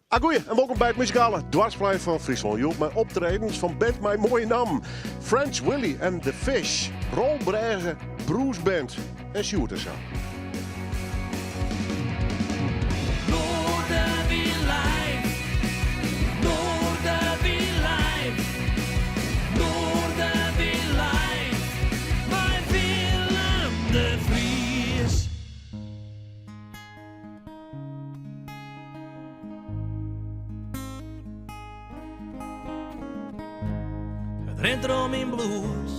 Goeie en welkom bij het muzikale dwarsplein van Friesland. Joep met optredens van band Mijn Mooie Naam, French Willy and The Fish, Rolbrege Bruce Band en Sjoerd en zo. Het rent erom in bloed,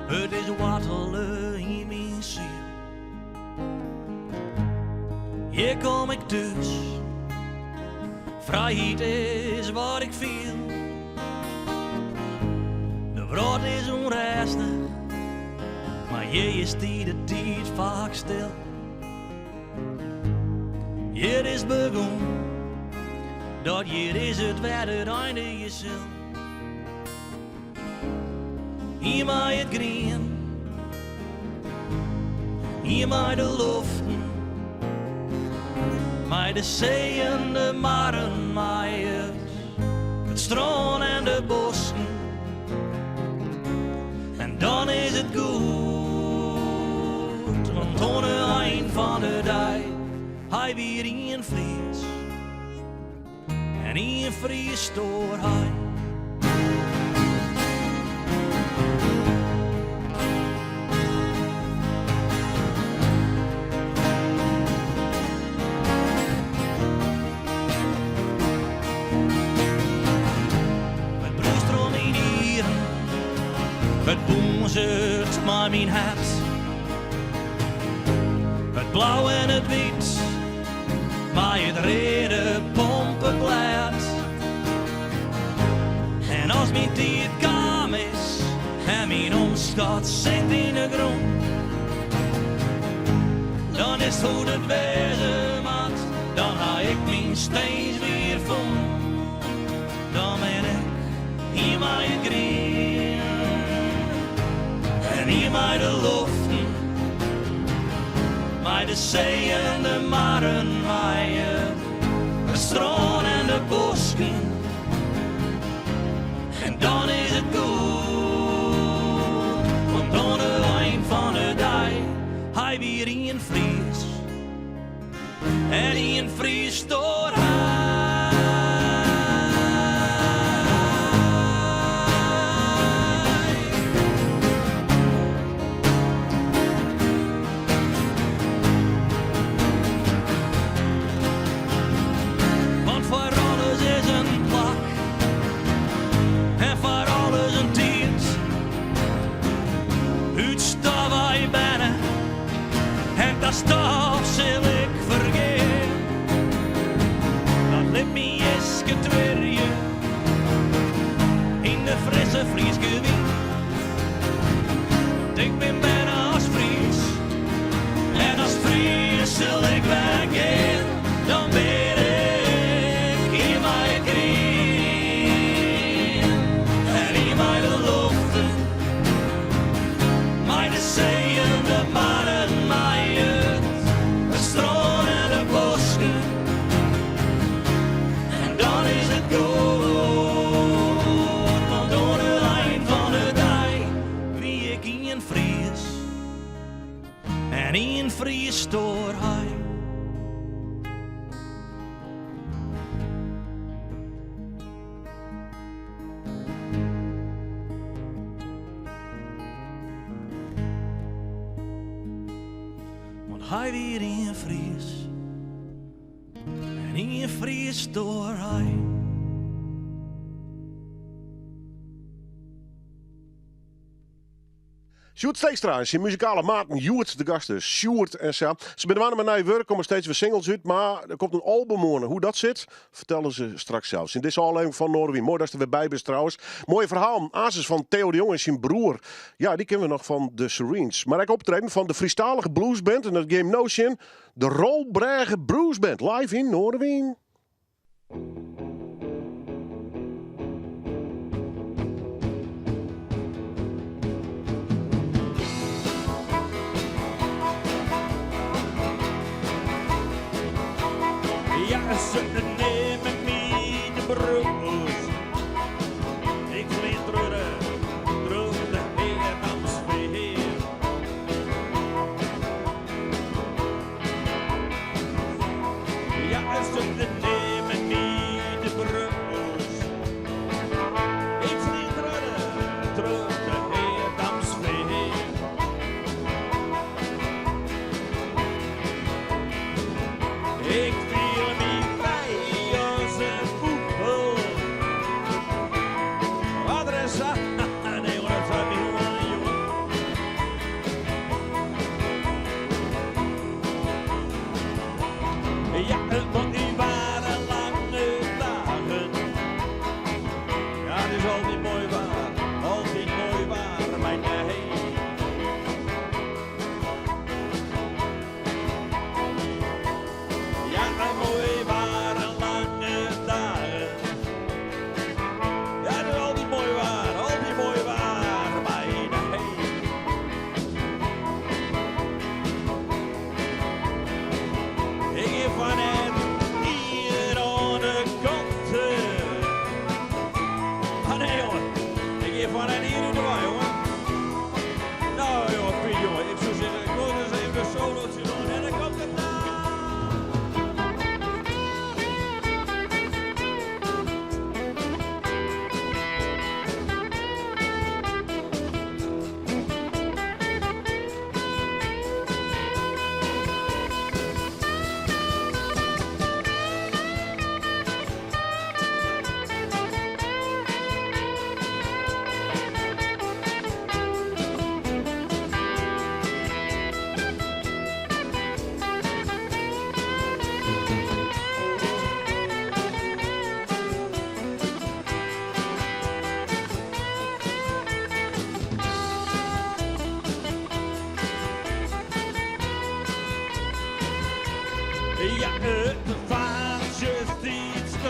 het is wattelen in mijn ziel. Hier kom ik dus, vrijheid is wat ik viel. De wereld is onrustig, maar je is die de tijd vaak stil. Hier is begon, dat hier is het waar het einde je zult. Hier mij het green, hier mij de loften, mij de zee en de maren, mij het strand en de bossen. En dan is het goed, want aan het eind van de dag, hij weer in Fries. En in Fries stoor hij. Het boenzert maar mijn hart. Het blauw en het wit, maar het reden pompen blad. En als mijn tijd kam is en mijn omschat zinkt in de grond, dan is het hoe het wezen maakt, dan ga ik mijn steeds weer van. Dan ben ik hier maar het green. En hier mij de loften, mij de zee en de maren, mij het strand en de bosken. En dan is het goed, want aan het eind van de dag, hij weer in Fries. En in Fries stoor hij. Dat stof zal ik vergeten, dat liep me eens getwerje in de frisse Frieske wind. Ik ben bijna als Fries, en als Fries zal ik weggaan, dan ben ik in mijn green. En in mijn loften, mijn de zee en de maren. En in Fries stoor hij. Want hij weer in Fries. En in Fries stoor hij. Sjoerd Steekstra en zijn muzikale maten Joert de gasten, Sjoerd en Sam. Ze zijn er naar je werk, komen steeds weer singles uit, maar er komt een album aan. Hoe dat zit, vertellen ze straks zelfs. In deze aflevering van Noorderwien. Mooi dat je er weer bij bent trouwens. Mooi verhaal, Azus van Theo de Jong en zijn broer. Ja, die kennen we nog van de Serenes. Maar ik optreden van de Friestalige bluesband en dat Game Notion, de Rolbrege Bruce Band, live in Noorderwien. Ja, ze nemen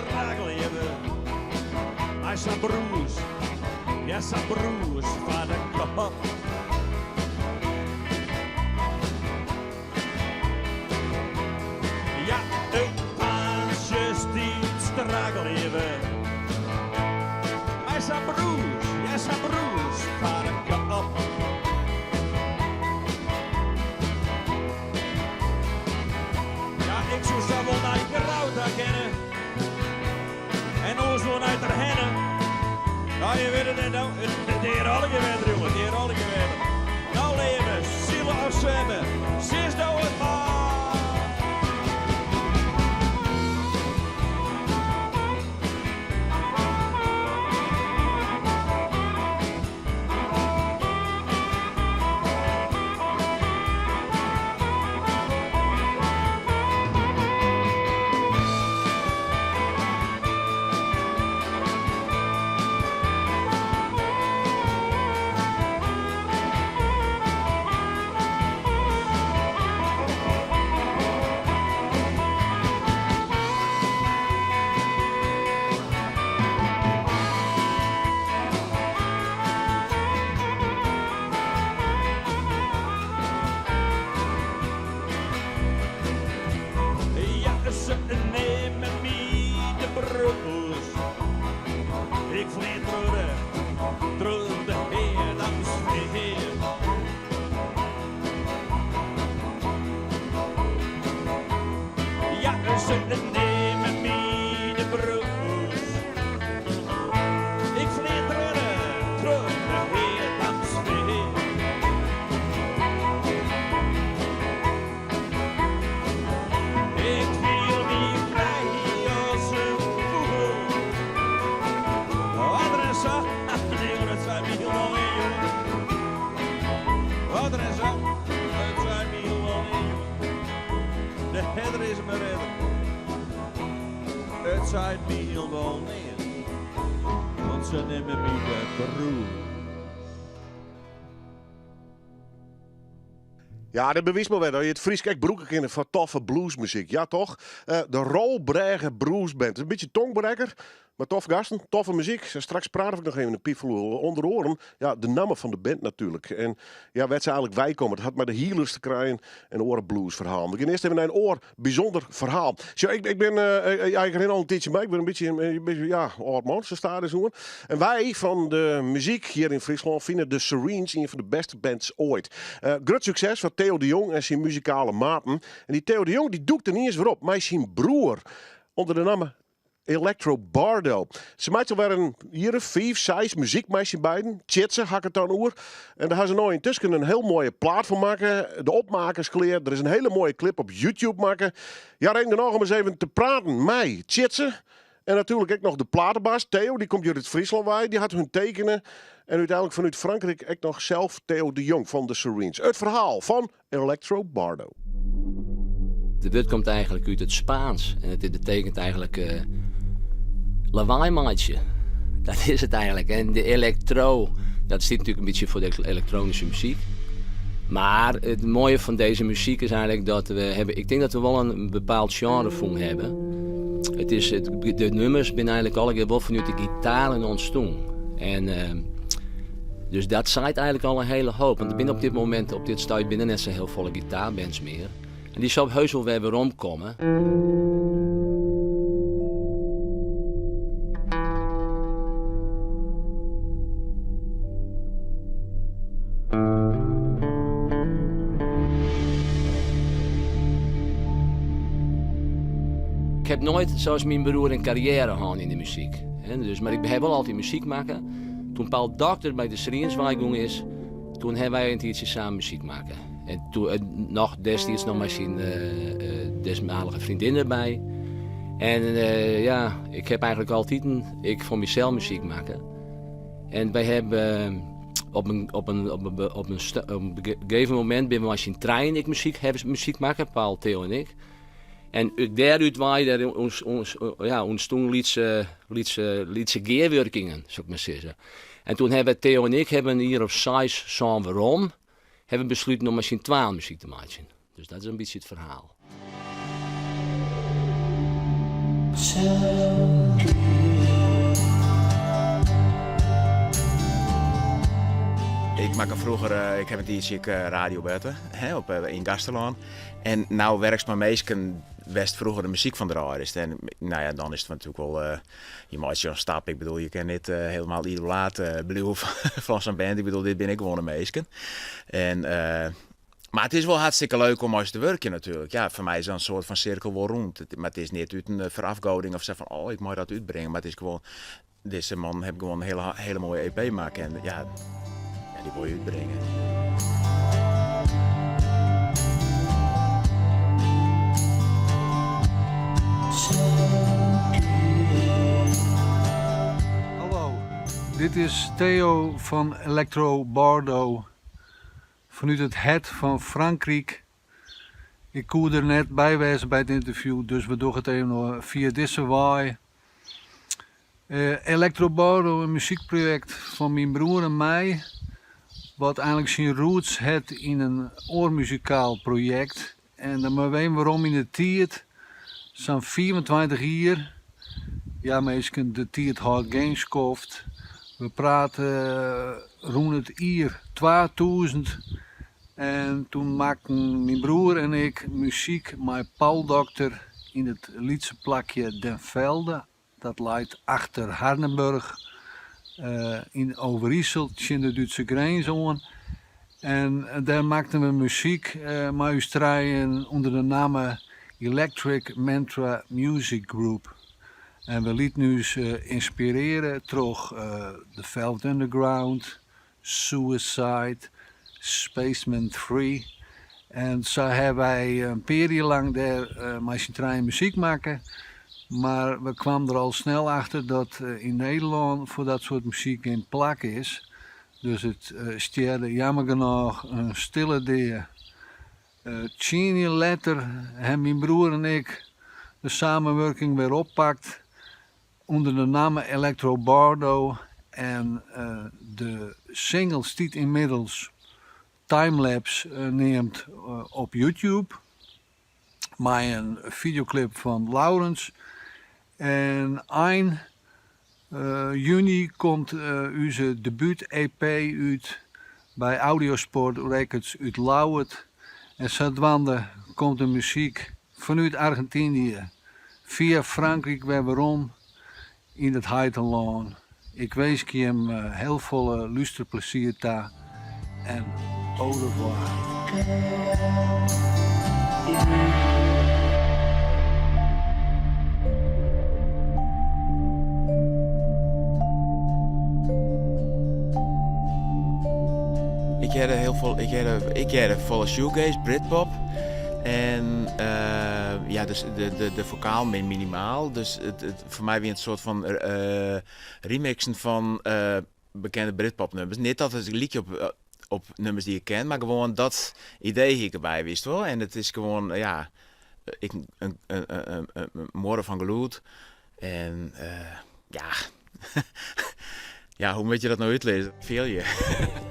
struggelen. I some bruise, yes, a bruise van de kop. Ja, een paasje stiet struggelen. I some bruise, yes, a bruise van de kop. Ja, ik zou zo wel naar je gerouwd kennen. En ons wel uit de hennen. Nou, je weet het nou. De herhaling weer, jongen. De herhaling weer. Nou leven, zielen afzwemmen. Zie nou het maar. Ze nemen mij de broekers. Ik vlieg terug de Heerlandsveer. Ja, ze nemen mij de broekers. Ik vlieg terug de Heerlandsveer. Ik de herder is me redder. Het zijn me helemaal neer. Want ze nemen me de broer. Ja, dat bewijst me wel dat je het Fries kijk broeken kennen van toffe bluesmuziek. Ja, toch? De Rolbrege Bluesband. Een beetje tongbrekker, maar tof gasten, toffe muziek. Straks praat ik nog even een piefel onder oren. Ja, de namen van de band natuurlijk. En ja, werd ze eigenlijk bijkomen. Het had maar de healers te krijgen en een oren blues verhaal. We gaan eerst even naar een oor bijzonder verhaal. Zo, ik ben, ik ren al een tijdje mee. Ik ben een beetje ja, oud man, zo staat het zo. En wij van de muziek hier in Friesland vinden de Serenes een van de beste bands ooit. Groot succes van Theo de Jong en zijn muzikale maten. En die Theo de Jong die doekt er niet eens weer op. Maar zijn broer onder de naam Electro Bardo. Ze maakt alweer een hier 5, 6 muziekmeisje beiden. Tjitse, hak het dan oer. En daar gaan ze nou intussen een heel mooie plaat van maken. De opmakerskleer. Er is een hele mooie clip op YouTube maken. Ja, reng er nog om eens even te praten. Mij, Tjitse. En natuurlijk ook nog de platenbaas, Theo. Die komt hier uit Friesland bij. Die had hun tekenen. En uiteindelijk vanuit Frankrijk ook nog zelf Theo de Jong van de Serenes. Het verhaal van Electro Bardo. De woord komt eigenlijk uit het Spaans. En het betekent eigenlijk lawaaimaatje. Dat is het eigenlijk. En de electro, dat zit natuurlijk een beetje voor de elektronische muziek. Maar het mooie van deze muziek is eigenlijk dat we hebben... Ik denk dat we wel een bepaald genre hebben. De nummers zijn eigenlijk alle wel vanuit de gitaar ontstaan. En dus dat zaait eigenlijk al een hele hoop. Want er binnen op dit moment, op dit stadium, binnen net zo heel volle gitaarbands meer. En die zou heus wel weer omkomen. Ik heb nooit, zoals mijn broer, een carrière gehad in de muziek. Dus, maar ik heb wel altijd muziek maken. Toen Paul Dokter bij de Serenes gegaan is, toen hebben wij een tijdje samen muziek maken. En toen nog destijds nog maar zijn desmalige vriendin erbij. En ja, ik heb eigenlijk altijd ik voor mezelf muziek maken. En wij hebben op een gegeven moment ben we als in trein hebben muziek maken, Paul, Theo en ik. En daaruit waren ons toen lietse geerwerkingen, zou ik maar zeggen. En toen hebben Theo en ik hier op 6 San waarom hebben besloten om misschien 12 muziek te maken. Dus dat is een beetje het verhaal. Ik maak vroeger, ik heb een tijdje radio buiten, in Gasterland. En nou werkt mijn meesken best vroeger de muziek van de artist. En nou ja, dan is het natuurlijk wel, je maakt zo'n stap. Ik bedoel, je kan niet helemaal idolaat blijven van zo'n band. Ik bedoel, dit ben ik gewoon een meesken. En, maar het is wel hartstikke leuk om eens te werken natuurlijk. Ja, voor mij is dat een soort van cirkel wel rond. Maar het is niet uit een verafgoding of zo van, oh, ik moet dat uitbrengen. Maar het is gewoon, deze man heeft gewoon een hele mooie EP maken. En ja, die wil je uitbrengen. Hallo, dit is Theo van Electro Bordeaux. Vanuit het hart van Frankrijk. Ik kon er net bij wezen bij het interview, dus we doen het even nog via deze waai. Electro Bordeaux, een muziekproject van mijn broer en mij. Wat eigenlijk zijn roots heeft in een oormuzikaal project. En dan weten we waarom in de tijd, zo'n 24 jaar. Ja, meestal de tijd had geen schoft. We praten rond het jaar 2000. En toen maakten mijn broer en ik muziek met Paul Dokter in het Lietse plakje Den Velde. Dat ligt achter Hardenburg. In Overijssel, in de Duitse grens aan. En daar maakten we muziek met Australië onder de naam Electric Mantra Music Group. En we lieten ons inspireren door The Velvet Underground, Suicide, Spaceman 3. En zo hebben wij een periode lang daar met z'n tweeën muziek maken. Maar we kwamen er al snel achter dat in Nederland voor dat soort muziek geen plak is. Dus het stierde jammer genoeg een stille deel. 10 jaar later hebben mijn broer en ik de samenwerking weer oppakt onder de naam Electro Bordeaux. En de single stiet inmiddels timelapse neemt op YouTube. Met een videoclip van Laurens. En 1 juni komt onze debuut-EP uit bij Audiosport Records uit Lauwert. En zodoende komt de muziek vanuit Argentinië via Frankrijk weer waarom in het Heiterland. Ik wens je hem heel veel luisterplezier daar en au revoir. Ik heb volle shoegaze, Britpop. En ja, dus de vocaal minimaal. Dus voor mij weer een soort van remixen van bekende Britpop nummers. Niet dat het een liedje op nummers die ik ken, maar gewoon dat idee hier erbij, wist wel. En het is gewoon, ja, een morgen van geluid. En ja... Ja, hoe moet je dat nou uitlezen? Veel je.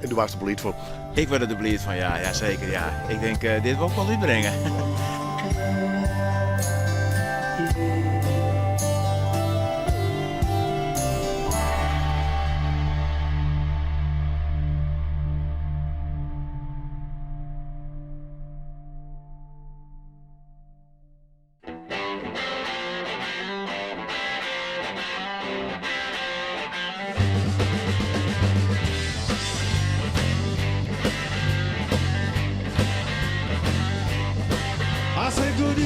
En daar was er blied voor. Ik word er de blied van, ja, zeker. Ja. Ik denk, dit wil ik wel uitbrengen. I say good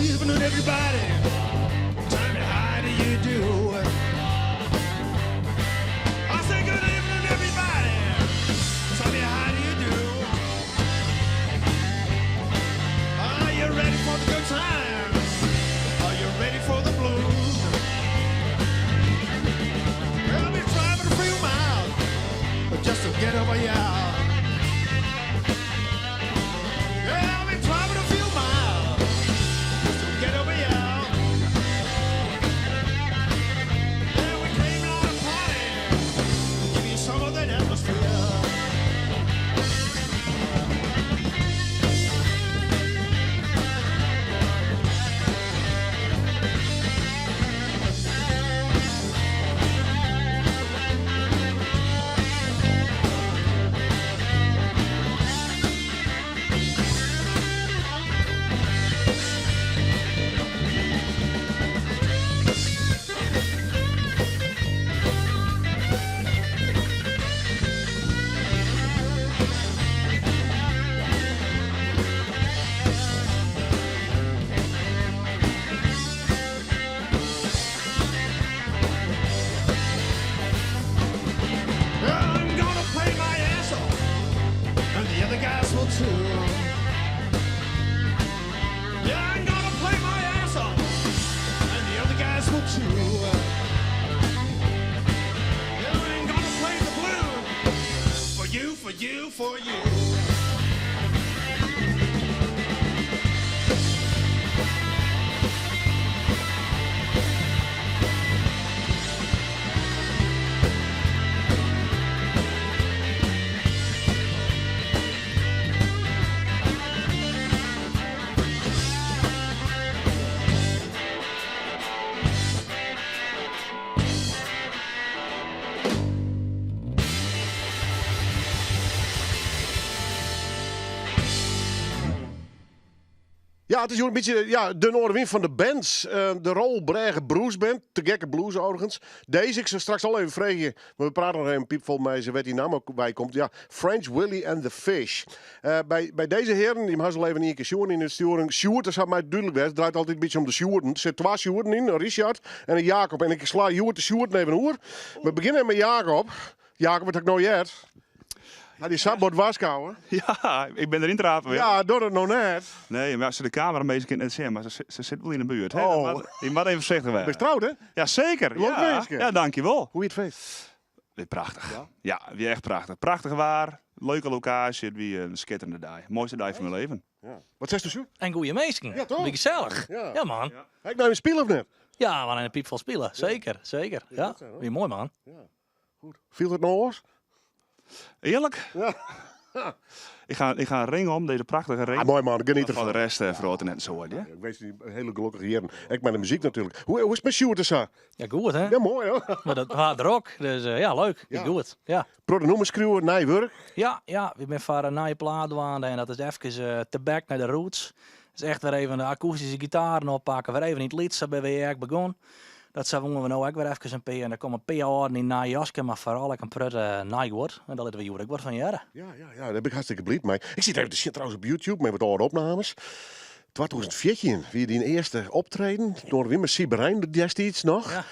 for you. Ja, het is een beetje de noordenwind van de bands. De Rol Brege Blues Band. Te gekke blues overigens. Deze, ik zal straks al even vragen. Maar we praten nog even piep vol mij. Ze weet die naam ook bij komt. Ja, French Willy and the Fish. Bij deze heren, die hebben al even een keer Sjoerd in de sturing. Sjoerd, dat is mij duidelijk best. Het draait altijd een beetje om de Sjoerden. Er zitten 2 Sjoerden in. Een Richard en een Jacob. En ik sla Sjoerd de Sjoerd even hoor. We beginnen met Jacob. Jacob, wat heb ik nou jet? Ja, die sapbord waaskouwen. Ja, ik ben erin te rapen. Ja, door het nog net. Nee, maar als ze de camera meestal kind net zien, maar ze zit wel in de buurt. Hè? Oh. Je moet even voorzichtig Ben je zijn. trouwd, hè? Ja, zeker. Leuk Ja. feestje. Ja, dankjewel. Hoe je het feest? Weer prachtig. Ja, weer echt prachtig. Prachtig waar. Leuke locatie. Het weer een schitterende dag. Mooiste dag van mijn leven. Ja. Wat zegt de Sjoerd? En goede meesten. Ja, toch? Wie gezellig. Ja. Ja, man. Heb ik nou een spelen of net? Ja, we gaan een piep vol spelen. Zeker, zeker. Ja, weer mooi, man. Goed. Viel het nou oors? Eerlijk? Ja. Ik ga een ring om, deze prachtige ring. Ah, mooi man, ik geniet Van ervan. de rest verroten net zo. Ja? Ik weet die hele gelukkige heren. Ik met de muziek natuurlijk. Hoe is het met Sjoerd en zo? Ja, goed, hè? Ja, mooi hoor. Maar dat was er ook. Dus ja, leuk. Ja. Ik doe het. Ja. Pro de noemen schreeuwen, nijwerk. Ja, we zijn van een nieuwe plaat aan en dat is even te back naar de roots. Dus echt weer even de akoestische gitaren oppakken. Weer even niet lied, zo ben we eigenlijk begonnen. Dat zongen we nou ook weer even een paar. En er komen een paar orden in na jasje, maar vooral ik een prutte naaiwoord. En dat laten we Jorik wordt van jaren. Ja, daar ben ik hartstikke blij mee. Ik zit even te zien trouwens op YouTube met wat oude opnames. 2014, wie die eerste optreden. Door Wimmer Sieberijn destijds nog. Ja.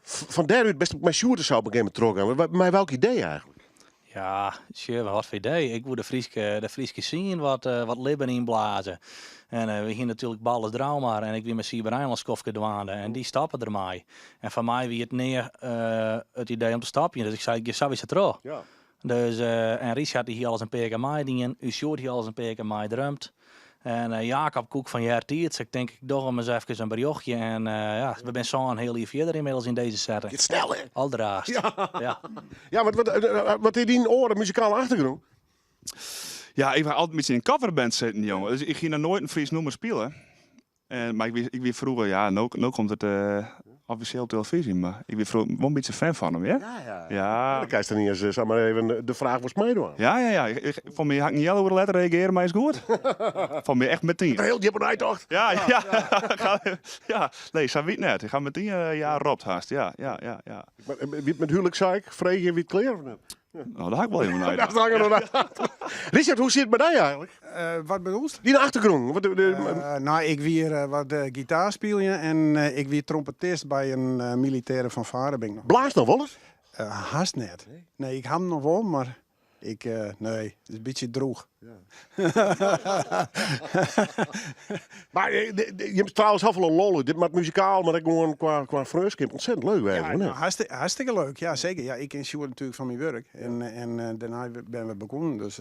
Van daaruit best op mijn Sjoerd zou op een gegeven moment trokken. Maar welk idee eigenlijk? Ja, sure, wat voor idee. Ik wil de Frieske zien wat libben inblazen. En we gingen natuurlijk ballen drama en ik weer met Sieberijn als kofke dwaande en die stappen ermee. En van mij wie het neer het idee om te stappen. Dus ik zei, je zou eens het terug. Ja. Dus, en Richard die hier alles een paar keer mij dingen, Sjoerd die alles een paar keer mij drumt. En Jacob Koek van Jertiert, dus ik denk ik toch hem eens even een berichtje. En ja, we zijn zo'n heel lief verder inmiddels in deze setting. Het snel hè? Aldraast. Ja. Ja, wat is die oren muzikale achtergrond? Ja, ik was altijd met in een coverband zitten, jongen. Dus ik ging er nooit een Fries nummer spelen. Maar ik weer vroeger, ja, nu komt het officieel op televisie. Maar ik weer vroeger wel een beetje fan van hem, ja? Ja. Dan kan je dan niet eens zeg maar even de vraag voor mij doen. Ja. Van mij had ik niet over de letter reageren, maar is goed. Van mij echt meteen. Heel die hebben toch? Ja. Ja. Nee, zo weet net. Ik ga meteen ja ropt haast. Ja. Wie met huwelijk zei ik? Vreeg je wie het kleer of net? Nou, daar had ik wel helemaal Dat naar. hangen nog naar. Richard, hoe zit het bij jou eigenlijk? Wat bedoelst? Die achtergrond. Nou, ik weer wat gitaar spelen en ik weer trompetist bij een militaire fanfare ben ik nog. Blaas nog wel eens? Haast net. Nee, ik heb hem nog wel, maar nee, het is een beetje droog. Maar je hebt trouwens heel veel lollen. Dit maakt muzikaal, maar ik gewoon qua vreugdskimp ontzettend leuk Ja, eigenlijk. nou, hartstikke leuk. Ja, zeker. Ja, ik ken Sjoerd natuurlijk van mijn werk. En daarna ben we begonnen. Dus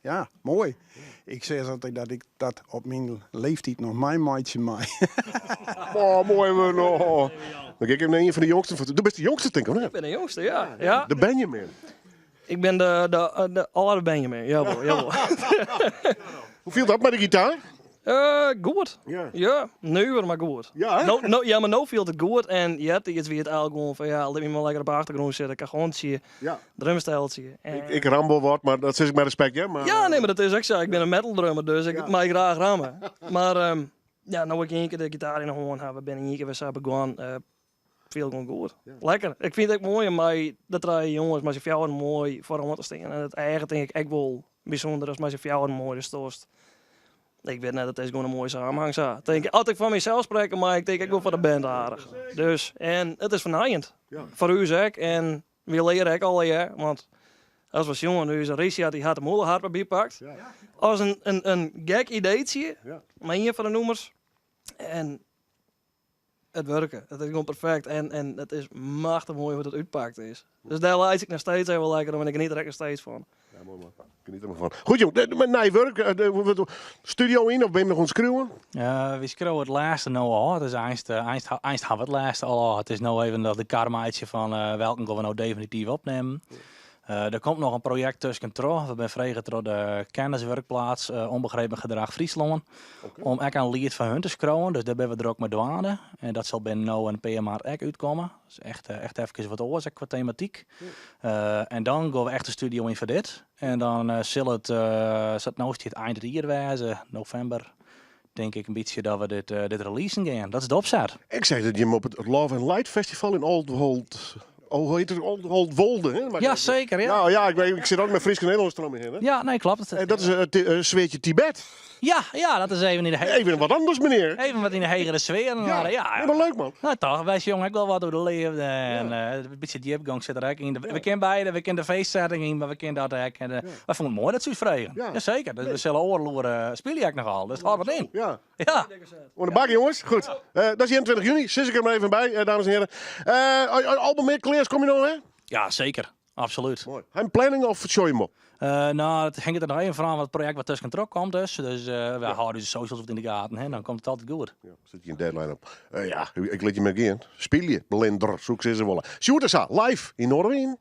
ja, mooi. Ik zeg altijd dat ik dat op mijn leeftijd nog mijn maatje maai. Oh, mooi. Oh. Dan kijk ik naar een van de jongsten. Du bent de jongste, denk ik, of Ik niet? ben de jongste, ja. De Benjamin. Ik ben de aller Benjamin, jawel. Hoe viel dat met de gitaar? Goed. Ja. Ja, nu maar goed. Ja, hè? Maar nou viel het goed. En ja, het is weer het eigenlijk gewoon van ja, laat me maar lekker op de achtergrond zitten. Ik kan gewoon zien, Ja. drumsteltje. En- Ik rambo wat, maar dat zeg ik met respect, hè? Maar, Ja, nee, maar dat is ook zo. Ik ben een metal drummer, dus ik Ja. mag graag rammen. Maar ja, nou ik één keer de gitaar in de gewoon hebben, ben ik één keer weer samen begonnen. Veel gewoon goed. Lekker. Ik vind het ook mooi, maar dat draaien jongens, maar ze fjouwen mooi voor om te staan. En het eigen denk ik ook wel bijzonder, als maar ze fjouwen mooi is toast. Ik weet net, dat is gewoon een mooie samenhang. Zo. Denk ik altijd van mezelf spreken, maar ik denk ook wel voor de band aardig. Dus, en het is vernaaiend. Ja. Voor u zeg en we leren ook al jaar, want als was jongen, nu is een Richard die had de molen hard bij pakt. Als een gek ideetje, Ja. maar hier van de noemers. En het werken. Het is gewoon perfect en het is machtig mooi hoe het uitpakt is. Dus daar leid ik nog steeds even lekker om en ik geniet er echt nog steeds van. Ja, mooi man. Geniet er maar van. Goed jong, met na je werk, studio in of ben je nog aan het schreeuwen? We schreeuwen het laatste nou al. Het is einst hebben we het laatste al. Het is nou even dat de karmaatje van welke gaan we nou definitief opnemen. Er komt nog een project tussen terug. We zijn vregen door de kenniswerkplaats Onbegrepen Gedrag Friesland. Om ook een lied van hun te schreeuwen. Dus daar ben we er ook met douane. En dat zal binnen nou een paar maand ook uitkomen. Dus echt even wat oorzaak qua thematiek. En dan gaan we echt de studio in voor dit. En dan zal het eind het jaar wezen, november. Denk ik een beetje dat we dit releasen gaan. Dat is de opzet. Ik zei dat je hem op het Love and Light Festival in Oldwold... Oh, hoe heet het? Oldwolde, hè? Maar Ja, zeker. Ja, Nou ja, ik zit ook met Fries en Nederlands eromheen, hè? ja nee, klopt. Dat is het zweertje Tibet. Ja, dat is even in de Even wat anders, meneer. Even wat in de hegere sfeer. Maar, Ja, maar leuk, man. Nou toch, wij jongen ook wel wat door de leven. En een beetje diepgang zit er ook in. We kennen beide, we kennen de feestzetting in, maar we kennen dat ook. En wij vonden het mooi dat ze ons vregen. Ja. Jazeker. Dus we zullen oorloeren spelen ook nogal. Dus het houdt wat in. Ja. Ja. Onder de bak, jongens. Goed. Dat is 21 juni. Zit ik er maar even bij, dames en heren. Album meer Kleers, kom je nog, hè? Ja, zeker. Absoluut. Mooi. Heb je een planning of show je hem op? Nou, het hangt er nog even van wat het project wat tussen trok komt dus. Dus we houden de socials wat in de gaten. Hè. Dan komt het altijd goed. Ja, zit je een deadline op. Ja, ik let je maar gaan. Speel je, blinder, zoek ze willen. Shooters live in Noorwegen.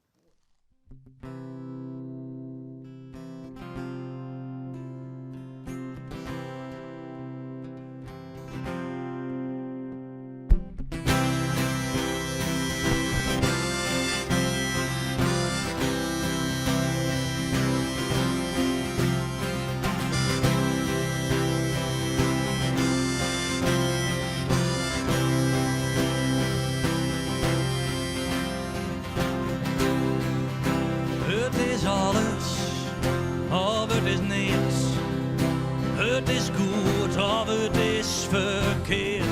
Het is alles, of het is niets. Het is goed, of het is verkeerd.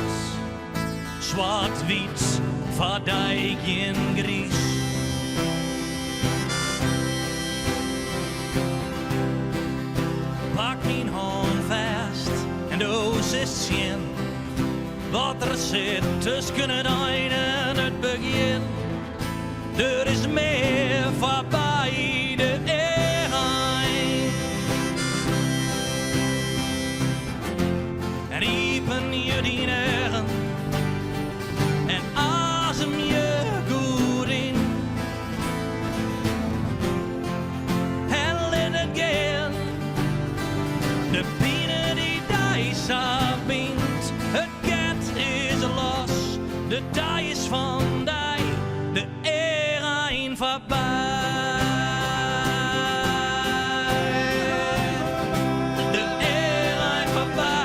Zwart-wit, verdijk in gries. Pak mijn hand vast en doos is zien. Wat er zit tussen het eind en het begin. Er is meer voorbij de eind. En iepen je die negen en asem je goed in. En let het gaan, de pine die dijs bindt. Het gat is los, de dij is van dij, de eind voorbij. De eind voorbij.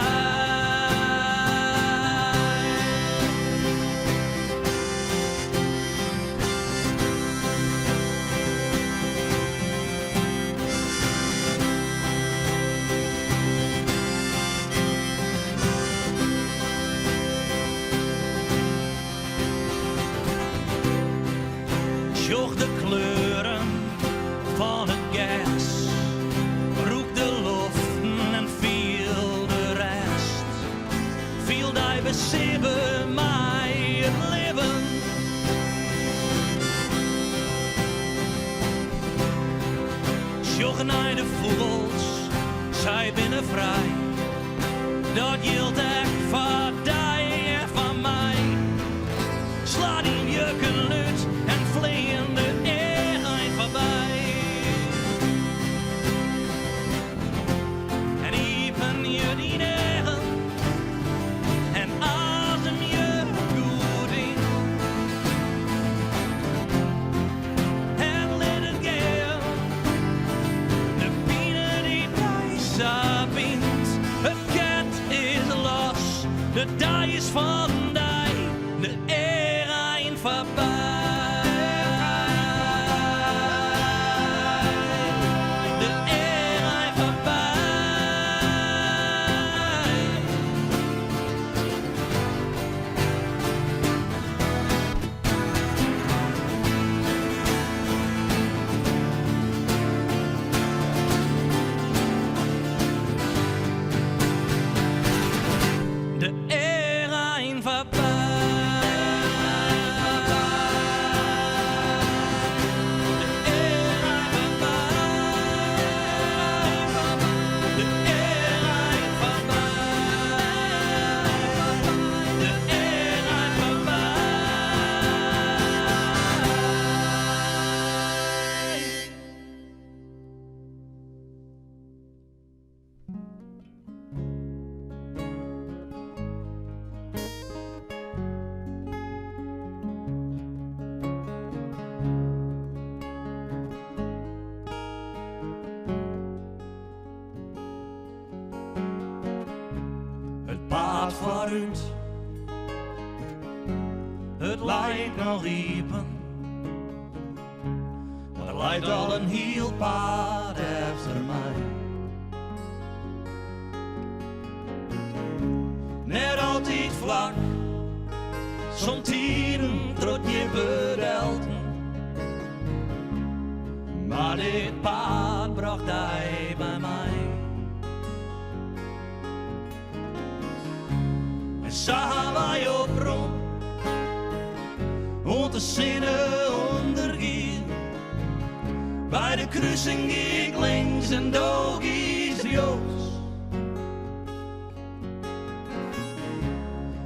Zocht de kleuren van het gas, roek de lucht en viel de rest. Viel die besibben mij het leven. Zocht naar de vogels, zij binnen vrij. Dat hield echt van die en van mij. Slaat in jukken luid en vleeën de eind voorbij. En iepen je die negen en asem je goed in. En let het gaan, de pine die dijs bindt. Het gat is los, de dij is van dij, de eind voorbij. De eind voorbij. De eind voorbij. uit. Het lijkt nog liepen, maar er lijkt al een heel paard achter mij. Net altijd vlak, soms tieren trot je bedelten. Maar dit paard bracht hij bij mij. En zagen wij op rond, om te zinnen ondergaan. Bij de kruising ging ik links en doog iets rechts.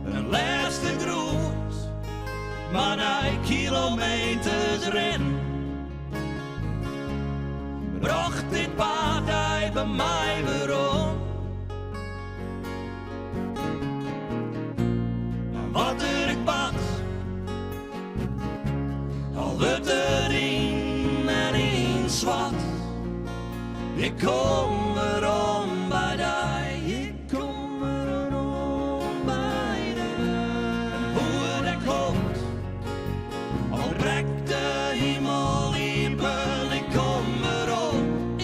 Een laatste groet, maar na kilometers rennen bracht dit paard hij bij mij weer om. Maar wat er ik bad, al wordt er in en in zwart. Ik kom erom bij die, ik kom erom bij die. En hoe dat komt, al breekt de hemel iepen, ik kom erom,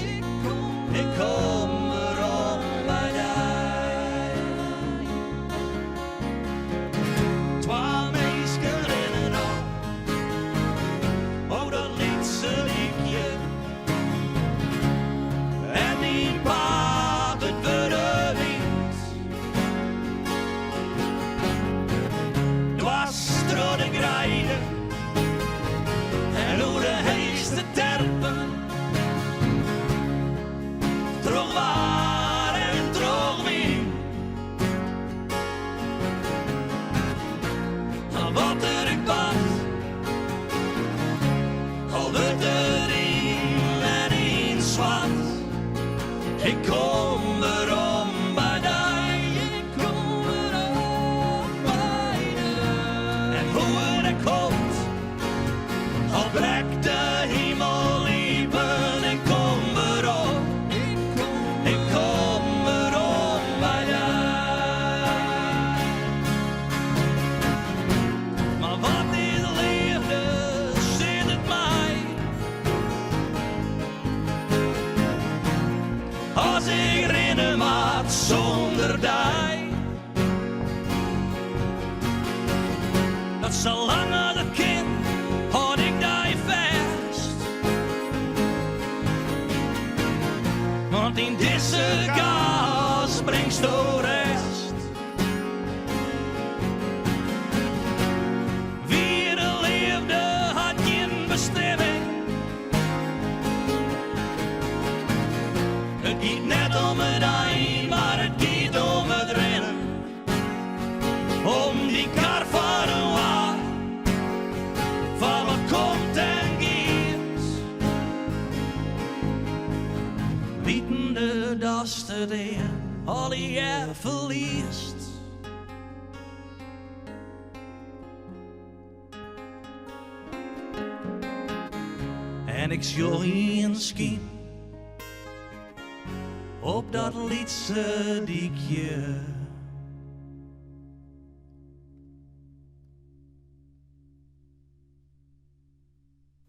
ik kom erom bij die. Twa meisken rennen op, oh dat liedse liedje. En die paard het worden wind. Dwars door de grijden en door de heeste terpen. Terug waar en terug weer. Maar wat er ik was, al wordt er in en in zwart. Ik kom erom bij die, ik kom erom bij die. En hoe het komt, al breekt de hemel iepen, ik kom erom, ik kom erom bij die. Maar wat is liefde, zit het mij. Als ik rennen maat zonder die. Dat zolang dat kind houd ik die vast. Want in deze gas brengt de rest. Wie de liefde had geen bestemming. Het gaat net om het ei, maar het gaat om het rennen. Om die kar van een waar, van wat komt en gaat. Wietende dat de deur al je verliest. En ik zie in schien op dat liedse diekje.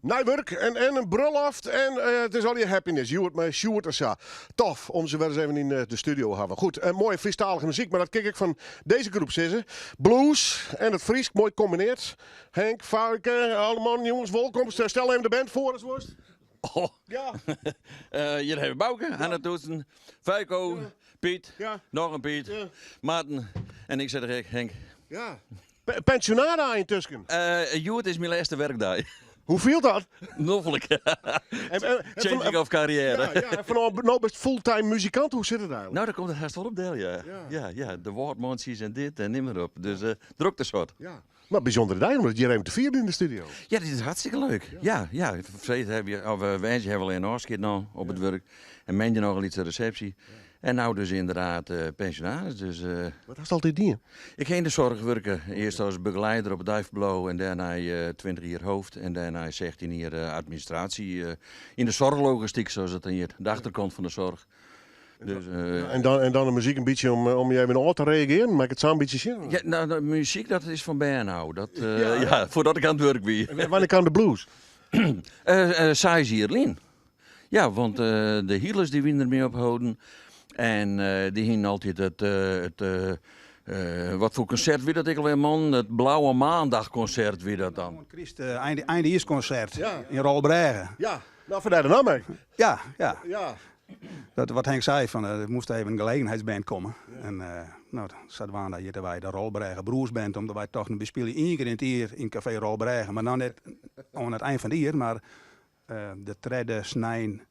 Nijwerk en een bruiloft en het is al je happiness. Je wordt met Sjoerd en zo. Tof om ze wel eens even in de studio te hebben. Goed, mooie Friestalige muziek, maar dat kijk ik van deze groep zitten. Blues en het Fries, mooi gecombineerd. Henk, Varken, allemaal jongens, welkom. Stel even de band voor als worst. Oh. Ja. Hier hebben we Bouke, Hanna Toetsen, Feiko, Piet, Ja. nog een Piet, Ja. Maarten en ik zeg er Henk. Ja. Pensionada intussen. Joet is mijn laatste werkdag. Hoe viel dat? Noffelijk. En Changing of carrière. Ja, en van nou best fulltime muzikant, hoe zit het eigenlijk? Nou, daar komt het haast wel op deel, ja. Ja, de woordmonties en dit en nimmer op. Dus druk de soort. Ja. Maar bijzondere dag, omdat je even te vieren in de studio. Ja, dit is hartstikke leuk. Ja. Verleden heb je, of Wensje hebben we alleen een afscheid nou op het werk. En Mendje nog een iets receptie. En nou dus inderdaad pensionaris. Dus, Wat was altijd die? ik ging in de zorg werken. Eerst als begeleider op het Duifblo en daarna 20 jaar hoofd. En daarna 16 jaar administratie in de zorglogistiek, zoals het dan hier. De achterkant van de zorg. Dus, En dan de muziek een beetje om je even aan te reageren. Maak het zo een beetje zien. ja, nou, de muziek dat is van Bernhou. Dat, ja, voordat ik aan het werk ben. Wanneer kan de blues? Saai Zierlin. Ja, want de Healers die winnen ermee ophouden. En die gingen altijd wat voor concert weer dat ik alweer, man? Het Blauwe Maandagconcert weer dat dan. Christ, eindejaarsconcert in Rolbregen. Ja, nou verder dan mee. Ja, ja. Ja. Dat, wat Henk zei, van, er moest even een gelegenheidsband komen. En nou, dan zaten we aan dat wij de Rolbregen Broersband, omdat wij toch we spelen 1 keer in het jaar in Café Rolbregen. Maar dan net aan het eind van het jaar, maar de tweede snijn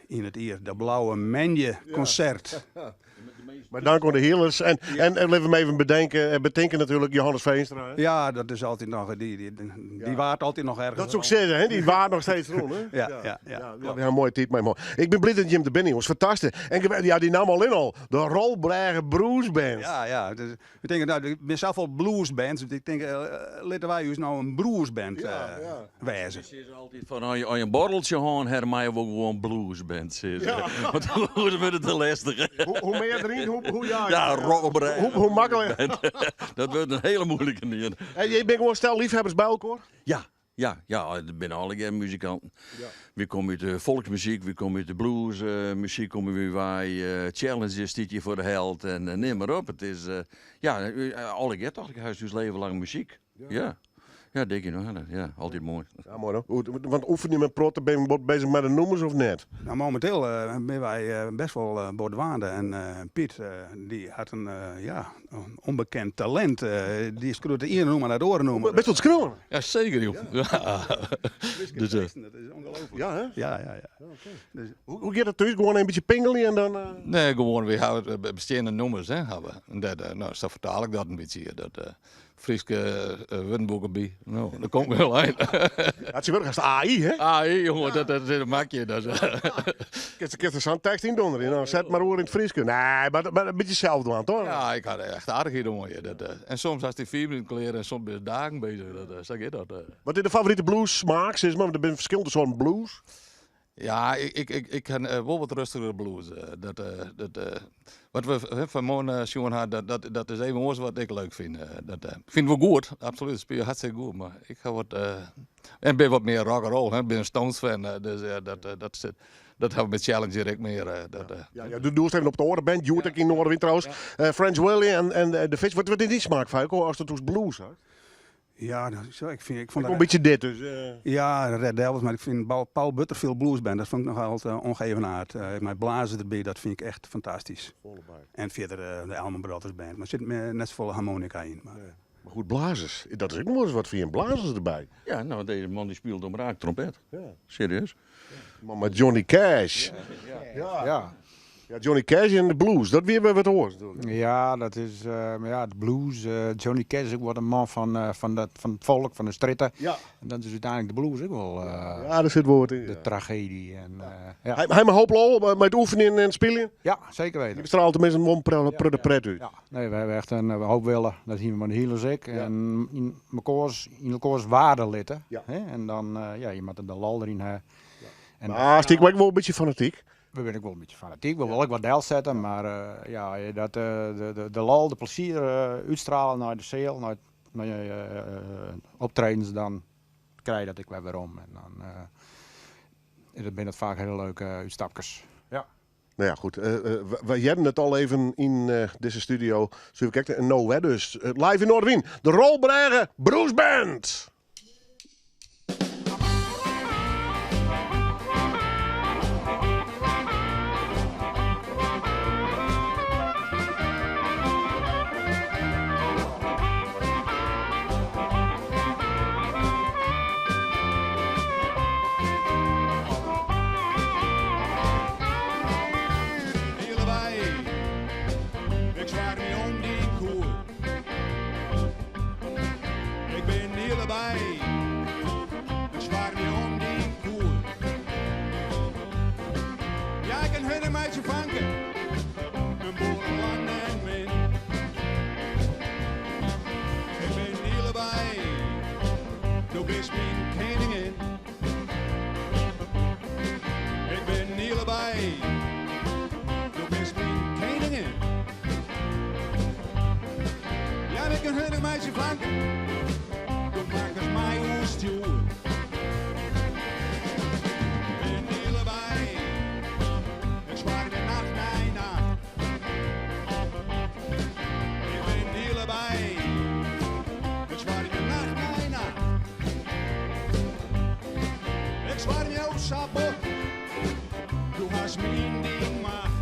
in het jaar, de Blauwe Menje concert. Maar dan kon de Healers. En laten we even bedenken natuurlijk Johannes Veenstra. Hè? Ja, dat is altijd nog, die waart altijd nog ergens. Dat is ook zeggen, hè? Die waard nog steeds rond. Hè? Ja. Ja, mooi type, maar mooi. Ik ben blij dat Jim de Benning was fantastisch. En ja, die nam al in al. De Rolbregen Broersband. Ja. Dus, ik denk, nou, ik ben zelf al bluesbands. Dus ik denk, laten wij dus nou een broersband wijzen. Ze is altijd van, als je borreltje gaan, hermij we ook gewoon bluesband. Want hoe wordt het te lastig? Hoe meer erin, ja, Rolbregen. Hoe makkelijk. Dat wordt een hele moeilijke niet. En je bent gewoon stel liefhebbers bij elkaar? Ja, dat ben alle muzikanten. Ja. We komen uit de volksmuziek, we komen uit de bluesmuziek, komen we bij challenges dit je voor de held en neem maar op. Het is, alle get toch, ik huis dus leven lang muziek. Ja, denk je nog, ja, altijd mooi. Ja, mooi hoor. Want oefen je met protten, ben je bezig met de noemers of net? Nou, momenteel zijn wij best wel Bordwaande. En Piet, die had een onbekend talent. Die is de ene noemer naar de andere noemer. Best wat schreeuwen? Ja, zeker joh. Dus, dat is ongelooflijk. Ja, hè? Ja. Okay. Dus, hoe gaat het thuis? Gewoon een beetje pingelen en dan... Nee, gewoon, we hebben bestaande nummers, hè, hebben. En dat, nou, zo vertaal ik dat een beetje. Dat Frieske Wurdenboekenbie. Nou, dat komt wel uit. Het is wel als de AI, hè? AI, jongen, dat maak je. Dat Ik heb er zo'n tekst in donderen. Nou, zet maar hoor in het Frieske. Nee, maar een beetje hetzelfde aan, toch? Ja, ik had echt aardigheden, jongen. En soms als die 4 minuten kleren en soms ben je dagen bezig. Zeg je dat? Wat is de favoriete blues smaak? Is maar er zijn verschillende soorten blues. Ja, ik ken wel wat rustigere blues. Wat we vanmorgen zien hadden, dat is even ons wat ik leuk vind. Ik vind het wel goed, absoluut. Het speelt hartstikke goed. Maar ik ga wat. En ben wat meer rock'n'roll. Ik ben een Stones fan. Dus dat hebben we met Challenge direct meer. Ja, doe eens even op de orenband. Joert ik in Noorderwind trouwens. French Willy en de Fish. Wat is die smaak, Vuiko, als het dus blues is? Ja, ik vond dat een beetje dit dus. Ja, Red Devils, maar ik vind Paul Butterfield Bluesband, dat vond ik nog altijd ongeëvenaard. Mijn blazen erbij, dat vind ik echt fantastisch. En verder de Elman Brothers Band, maar er zit net zoveel harmonica in. Maar goed, blazers. Dat is ook nog eens wat voor een blazers erbij. Ja, nou, deze man die speelt om raak trompet. Ja. Serieus. Maar met Johnny Cash. Ja, Johnny Cash en de blues, dat weer wat hoort. Ja, dat is de blues. Johnny Cash is ook wat een man van het volk, van de stritten. Ja. En dat is uiteindelijk de blues ook wel. Ja, daar zit woord in. De tragedie. En, Hij mag hopen met oefenen en spelen? Ja, zeker weten. Je straalt tenminste een pret uit. Ja. Nee, we hebben echt een hoop willen. Dat zien we met de Healers ik. En in elkaars waarde litten. Ja. En dan, je moet er de lal erin hebben. Ja. Maar stiek ik wel een beetje fanatiek. We zijn ook wel een beetje fanatiek. We willen ook wat deel zetten, maar dat de lol, de plezier uitstralen naar de zeel, naar je optredens, dan krijg je dat ik weer om. En dan ben het vaak hele leuke uitstapjes. Ja. Nou ja, goed. We hebben het al even in deze studio. Zullen we kijken? Nou, hè, dus live in Noorderwien. De Rolbregen Broesband. Ik zwaar niet om die koer. Ik ben hier bij sapot. Du hast mein Ding gemacht.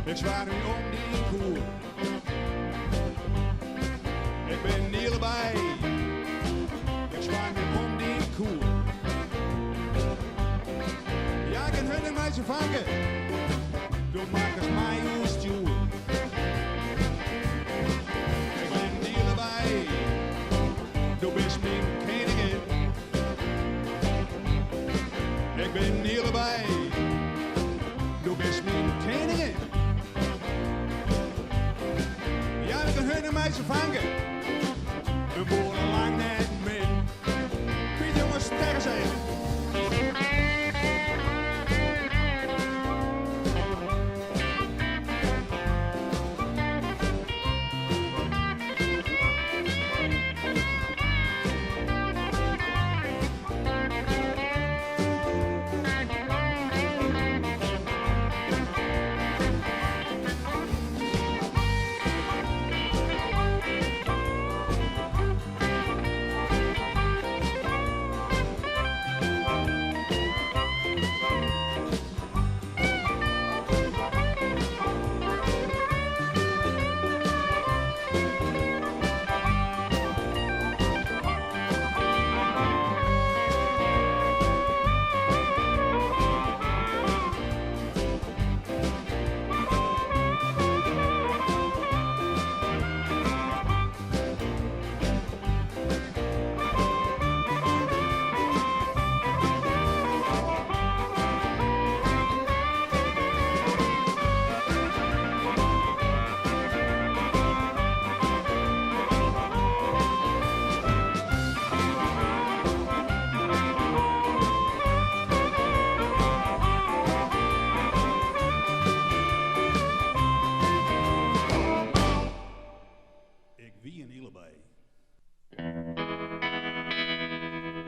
Ik zwaar nu om die koer. Ik ben niet erbij. Ik zwaar nu om die koer. Ja, ik kan hun mij zo vangen. Doe maak eens mij uw stuur. Ik ben niet erbij. Du bist mijn koningin. Ik ben niet erbij. Du bist mijn koningin. Ja, we kunnen mij zo vangen. We wonen lang net min. Piet jongens, tegen zijn.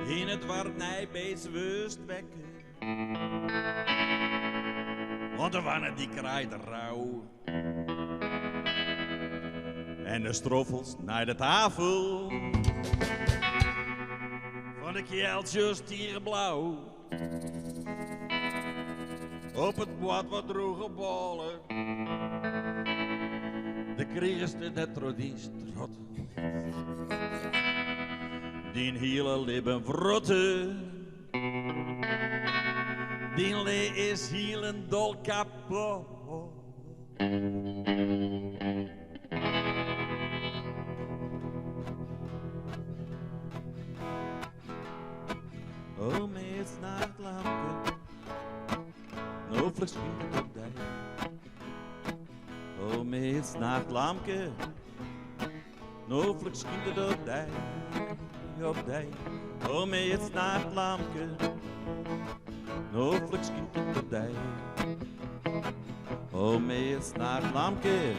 In het wordt Nijbeets wust wekken. Want de wannen die kraait rauw. En de stroffels naar de tafel. Van de kjeltjes tierenblauw. Op het bord wat droge bollen. De kriegerste net trodiest rot. Die hele lippen vrotten. Die lee is hielen dol kapot. Oh, mees nachtlampen. No vlug schiet op dij. Oh, mees nachtlampen. No vlug schiet op dij. Op dij. Oh, mees nachtlampen. No vlug schiet op dij. Oh, mees nachtlampen.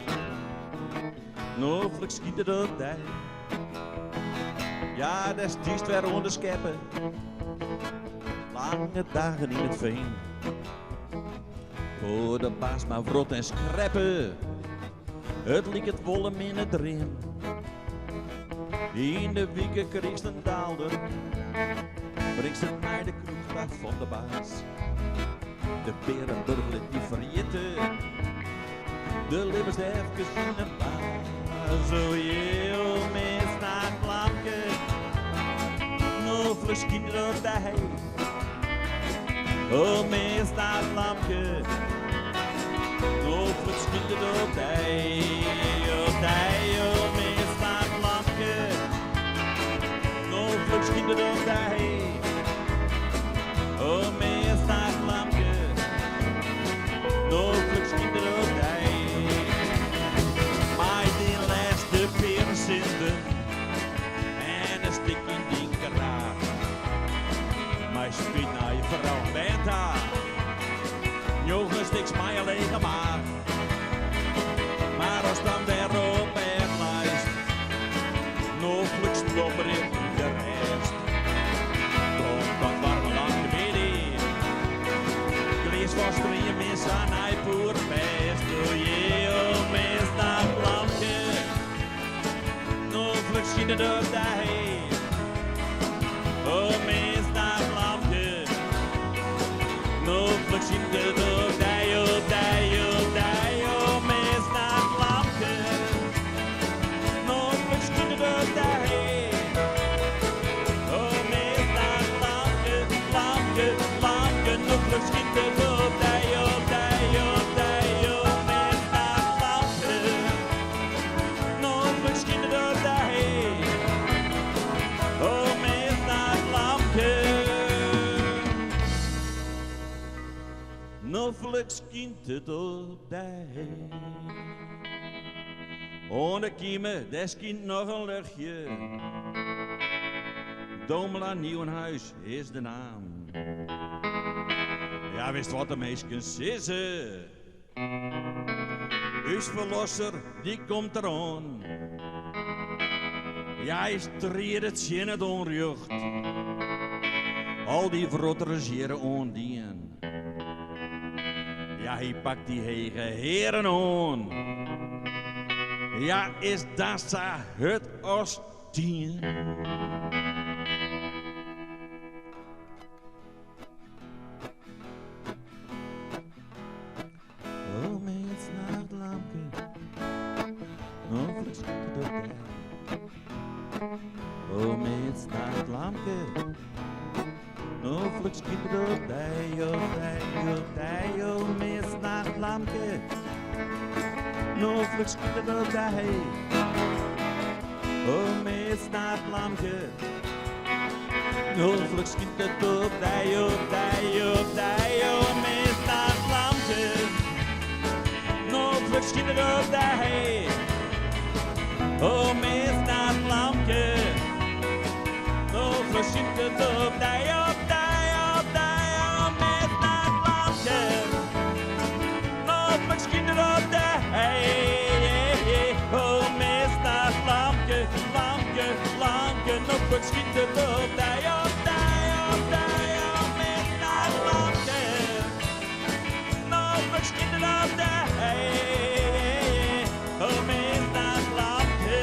No vlug schiet op dij. Ja, dat is diest weer onderscheppen. Lange dagen in het veen. Voor de baas maar vrot en schreppen. Het liek het wollen in het erin. In de wieken kreeg een daalder. Brengt ze naar de kroeg van de baas. De berenburgelen die verjitten. De lippers even in een baas. Zo heel mis naar het lampje. No vlug kinderen bij. Oh, mis naar het lampje. No vlug kinderen bij. Oh, dij, oh, mis naar het lampje. No vlug kinderen bij. Oh, mis naar het lampje. No vlug kinderen bij. Maar die laatste piercinden. En een stik in die kraag. Maar spiet naar je vrouw bent haar. Jongens, niks maar alleen maar. was dan weer op het lijst. Nog stopper in de rest. Komt dan warme lang de midden. Glees was er in mis aan hij poer best. Oh jee, oh mis dat lampje. Nog schieten door de heen. Oh mis dat lampje. Nog schieten door de heen. Oh mis dat lampje. Nog schieten door de heen. Oh mis dat lampje, lampje, lampje. Nog schieten door de heen. Novelijk skint het op de heen. Onder kiemen, des kind nog een luchtje. Domela Nieuwenhuis is de naam. Ja, wist wat de meeskens is. Uw verlosser, die komt eraan. Ja, is trier het zin het onrecht. Al die verrotterigeren ondien. Ja, hij pakt die hege heren aan. Ja, is dat sa het als 10? Oh, mens naar het lampje. Nog schieten door de heen. Oh, mens naar het lampje. Nog schieten door de heen. Oh, mens naar het lampje. Nog schieten door de heen. Oh, mens naar het lampje. Nog schieten door de heen. Oh, mens naar het lampje. Nog schieten door de heen. Oh, mis naar het lampje. Nog schieten door de heen. Oh, mis naar het lampje. Nog schieten door de heen. Oh, mis naar het lampje. Lampje, lampje. Nog schieten door de heen. Oh, mis naar het lampje. Nog schieten door de heen. Oh, mis naar het lampje.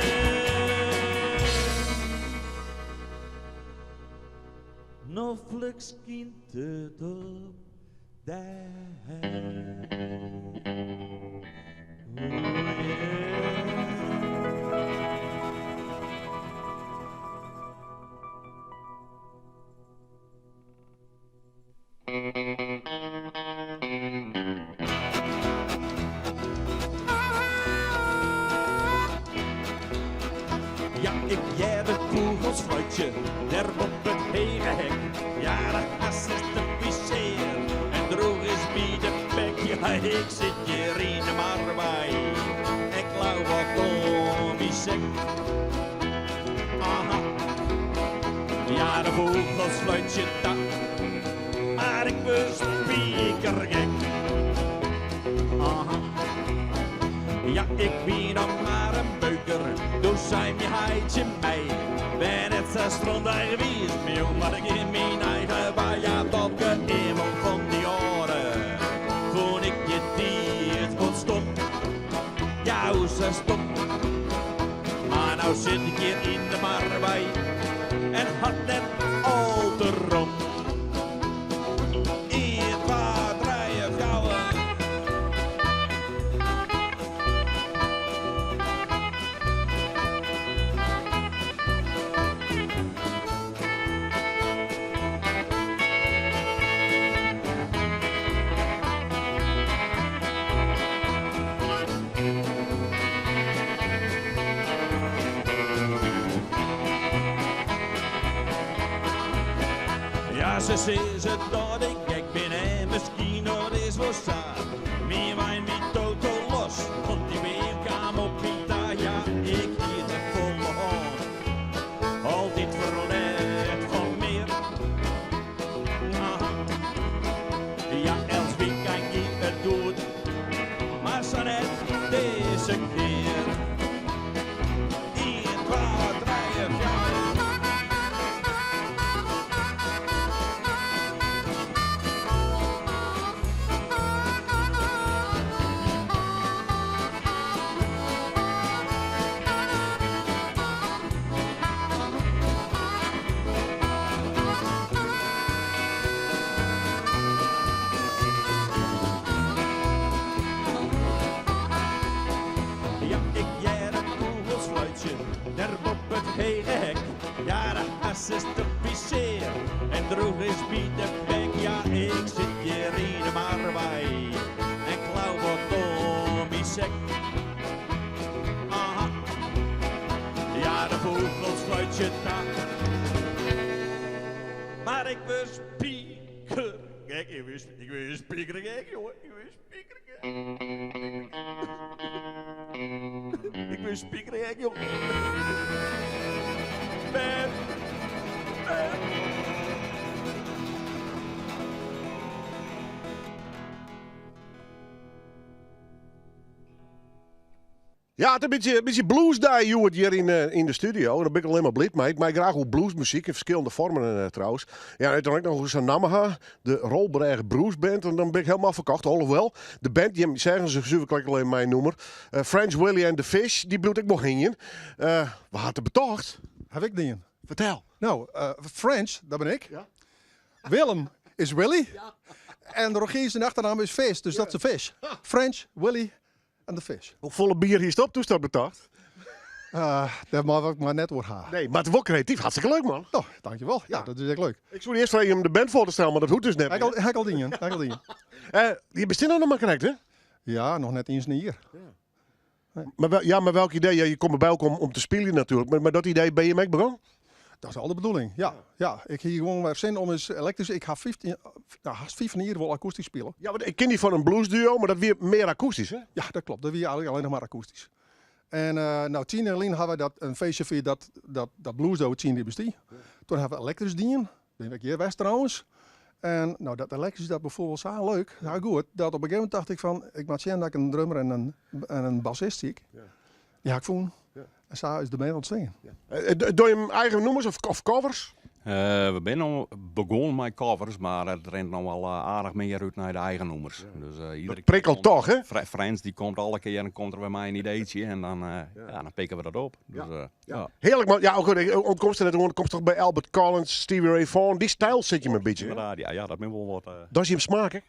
Nog schieten door de heen. Ja, ik jij de vogelsfluitje, daar op het hele hek. Ja, dat is te piseer en droog is bij de bek. Ja, ik zit hier in de marwij, ik lauw wat om die sek. Aha, ja, de vogelsfluitje dat, maar ik was spiekergek. Aha, ja, ik ben dan maar een beuker, dus zijn je heidje mij. Ben het 6 ronde geweest, maar ik in mijn eigen bij ja, tot je iemand van die oren. Vond ik je die het kon stop, ja, hoe ze stop. Maar nou zit ik hier in de marwij en had net al te rond. Ja, ze is het dat ik gek ben en misschien dat is wel saai. Meer mijn niet totaal los, want die weerkam op Pita. Ja, ik hier de volle hand, altijd verleid van meer. Aha. Ja, els wie kan je het doen, maar zo net deze keer. assistificeer. En droeg is Pieter Beck, ja ik zit hier in de marwij. En klauw wordt om die sek. Aha. Ja, de vogels fluitje na. Maar ik wil spieker. Kijk, ik wil spieker, kijk jongen. Ik wil spieker, kijk. Ik wil spieker, kijk jongen. Ben. Ja, het is een beetje blues daar, Joert, hier in de studio. Daar ben ik alleen maar blij mee. Ik maak graag ook bluesmuziek in verschillende vormen trouwens. Ja, uiteindelijk nog eens een naam, de Rolberg Blues Band. En dan ben ik helemaal verkocht. Alhoewel, de band, die zeggen ze zuiverlijk alleen mijn noemer. French Willy and the Fish, die bloed ik nog in. We hadden betocht. Heb ik die? Vertel. Nou, French, dat ben ik. Ja. Willem is Willy. Ja. En Rogier zijn achternaam is Vis, dus dat is de Fish. French, Willy en de Fish. Hoe volle bier hier stop, toen staat betocht? Dat mag ik maar net door gaan. Nee, maar het is wel creatief. Hartstikke leuk, man. Oh, dankjewel. Ja, dat is echt leuk. Ik zou eerst vragen om de band voor te stellen, maar dat hoeft dus net. Hij al dingen. Je bent er nog maar correct, hè? Ja, nog net eens een hier. Maar welk idee? Ja, je komt erbij ook om te spelen natuurlijk. Maar dat idee ben je mee begonnen? Dat is al de bedoeling, ja. Ik hier gewoon maar zin om eens elektrisch. Ik ga 15 hier wel akoestisch spelen. Ja, maar ik ken die van een bluesduo, maar dat weer meer akoestisch, hè? Ja, dat klopt. Dat weer eigenlijk alleen nog maar akoestisch. En nou, 10 en Lien hadden we een feestje voor dat bluesduo 10 die bestie. Toen hebben we elektrisch dienen. Ben ik hier west trouwens. En nou, dat elektrisch dat bijvoorbeeld zo leuk, ja goed, dat op een gegeven moment dacht ik van, ik maak zien dat ik een drummer en een bassist zie. Ja, ik voel. En zo is de band ontstaan. Doe je hem eigen nummers of covers? We zijn al begonnen met covers, maar het rent nog wel aardig meer uit naar de eigen nummers. Dus, iedere prikkelt toch, hè? Frans die komt alle keer en komt er bij mij een ideetje en dan, dan pikken we dat op. Dus, Heerlijk, man. Ja, ook goed. Ontkomst er net gewoon, komt toch bij Albert Collins, Stevie Ray Vaughan. Die stijl zit je me een beetje. Inderdaad, ja, dat ben wel wat. Dat is je hem smaken?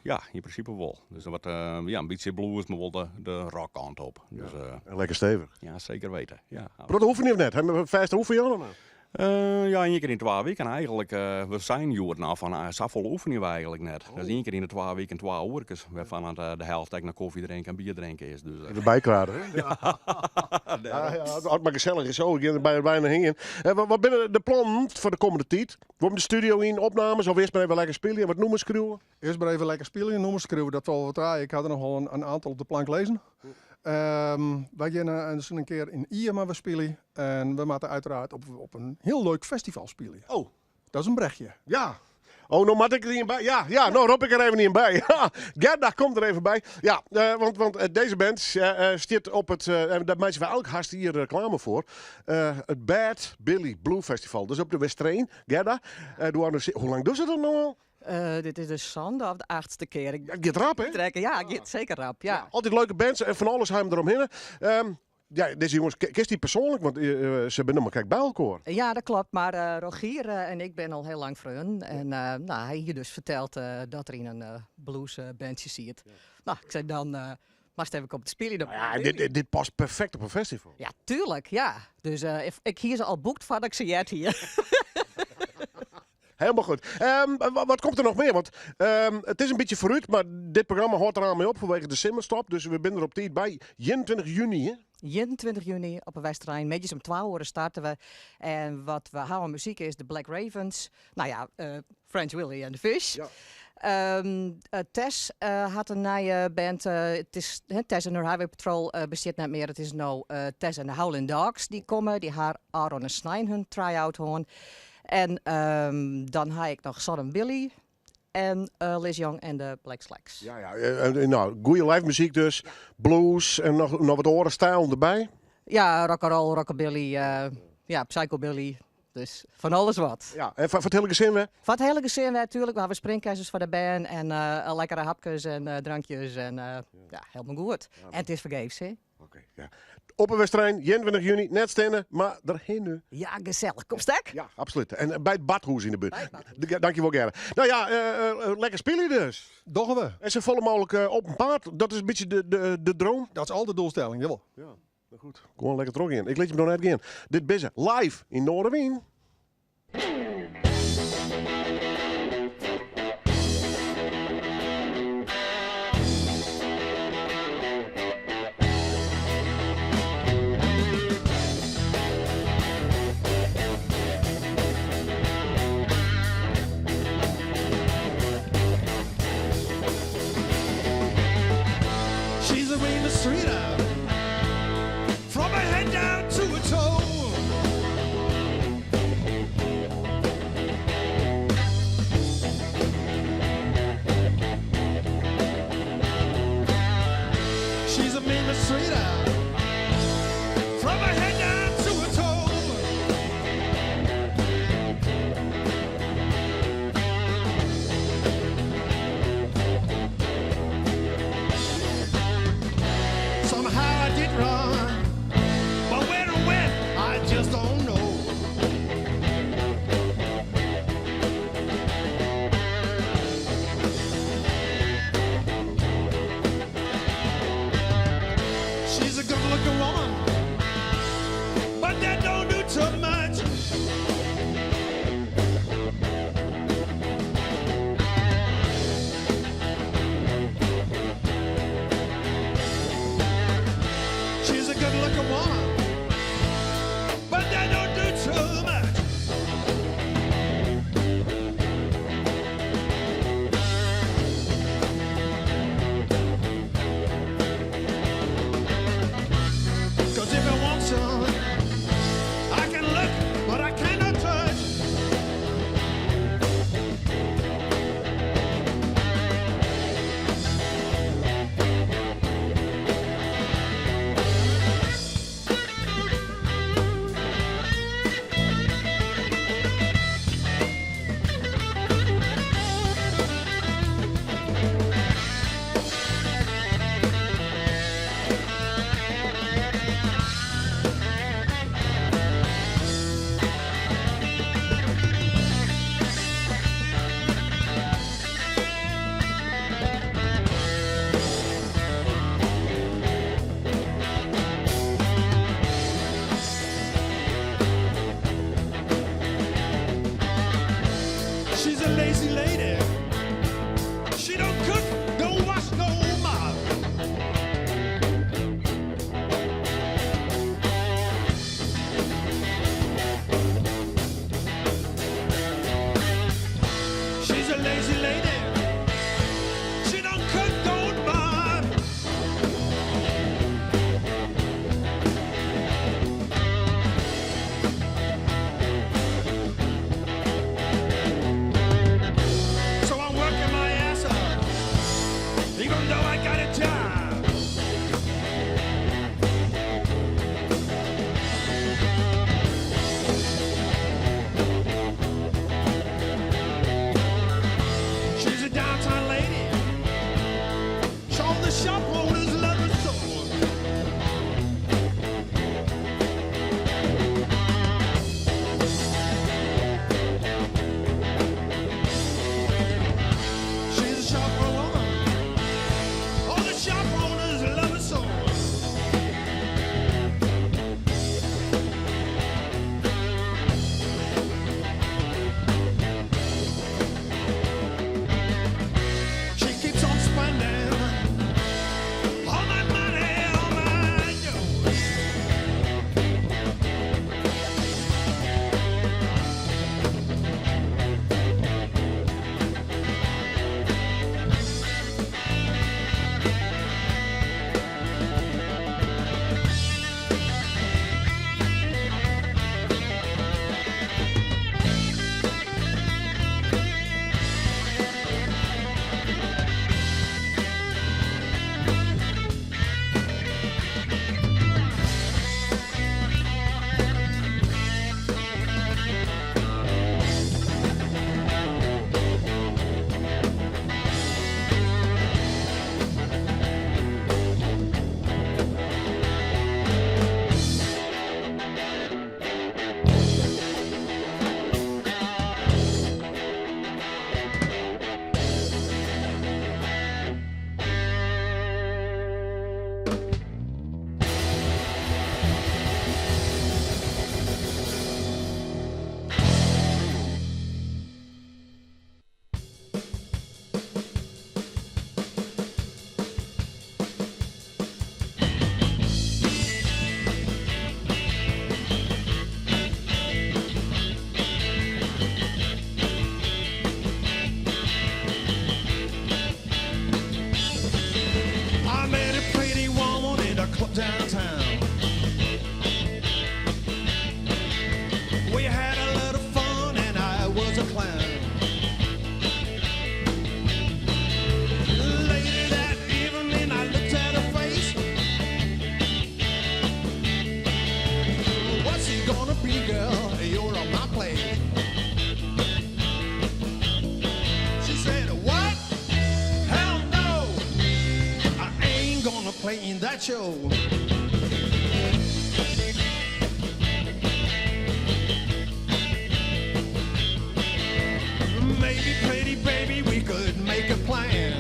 Ja, in principe wel. Dus wat, een beetje blues, maar wel de rockkant op. Dus, en lekker stevig. Ja, zeker weten. Ja. Bro, dat hoeven niet of net. Hebben we 50 hoeveel jaar dan? Ja, één keer in 2 weken eigenlijk. We zijn jaren nou van zoveel oefenen we eigenlijk net. Dus 1 keer in de 2 weken 2 uurtjes. Waarvan het de helft naar koffie drinken en bier drinken is. Dus, even bijkraden, hè? Ja, het maar gezellig is zo. Ik ben er bijna heen. Wat binnen de plannen voor de komende tijd? Waarom de studio in, opnames of eerst maar even lekker spelen en wat nummers schreeuwen? Eerst maar even lekker spelen en nummers schreeuwen. Dat wel wat raar. Ik had er nog wel een aantal op de plank lezen. Wij gaan eens een keer in Ierma we spelen. En we moeten uiteraard op een heel leuk festival spelen. Oh. Dat is een brechtje. Ja. Oh, nou moet ik er niet bij. Ja, nou roep ik er even niet bij. Gerda komt er even bij. Ja, want deze band staat op het, daar maken we eigenlijk haast hier reclame voor. Het Bad Billy Blue Festival. Dus op de Westreen. Gerda, hoe lang doet ze dat nou al? Dit is de zonde of de 8e keer. Ik gaat rap, hè? Trekken. Ja, gaat zeker rap, ja. Altijd leuke bands en van alles heim eromheen. Ja, deze jongens, kist die persoonlijk? Want ze zijn nog kijk bij elkaar. Ja, dat klopt. Maar Rogier en ik ben al heel lang vrienden. En hij hier dus vertelt dat er in een bluesbandje zit. Ja. Nou, ik zei dan... Maar even op de spelen. Ja, dit past perfect op een festival. Ja, tuurlijk, ja. Dus ik hier ze al boekt van ik zie het hier. Helemaal goed. Wat komt er nog meer? Want het is een beetje vooruit, maar dit programma hoort eraan mee op vanwege de Simmerstop. Dus we zijn er op tijd bij. 21 juni, hè? 21 juni op een Westerijn. Metjes om 12 uur starten we. En wat we houden muziek is de Black Ravens. Nou ja, French Willy and the Fish. Ja. Tess had een nieuwe band. Tess en haar Highway Patrol bestaat niet meer. Het is nu Tess en de Howling Dogs die komen. Die haar Aaron en Snijn hun try-out horen. En dan heb ik nog Southern Billy en Liz Young en de Black Slacks. Ja, nou, goede live muziek dus. Ja. Blues en nog wat orenstijl erbij. Ja, rock'n'roll, rockabilly, psychobilly. Dus van alles wat. Ja, en wat hele gezin we? Wat hele gezin we natuurlijk. We hebben springkassers voor de band en lekkere hapjes en drankjes. En ja, helemaal goed. Ja, en het is vergeefs, hè? Oké, ja. Op een wedstrijd, 21 juni, net stenen, maar daarheen nu. Ja, gezellig. Kom stek? Ja, absoluut. En bij het badhoes in de buurt. Dankjewel, Gerrit. Nou ja, lekker spelen dus. Doggen we. En ze vallen mogelijk op een paard. Dat is een beetje de droom. Dat is al de doelstelling, jawel. Ja. Nou goed, gewoon lekker trok in. Ik liet je nog net gaan. Dit binnen live in Noorderwien. She's a real streeter, from her head down to her toe. She's a mean mistreater, from her head down to her toe. playing that show. Maybe, pretty baby, we could make a plan.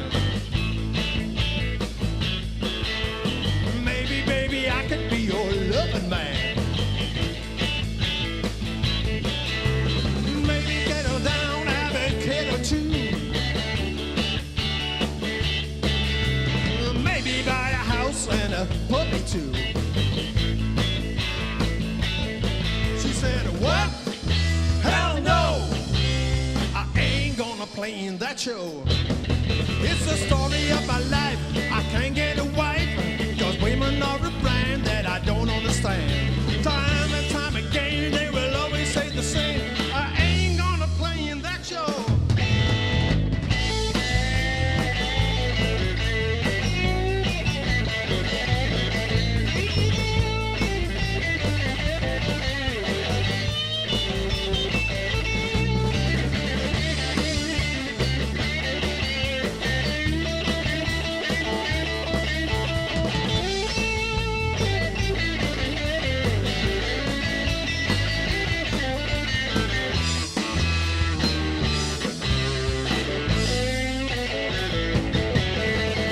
Maybe, baby, I could be your loving man. Maybe get her down, have a kid or two. Maybe buy a house and a puppy too. She said, what? Hell no! I ain't gonna play in that show. It's the story of my life. I can't get a wife, cause women are a brand that I don't understand. Time and time again, they will always say the same. I ain't gonna play in that show.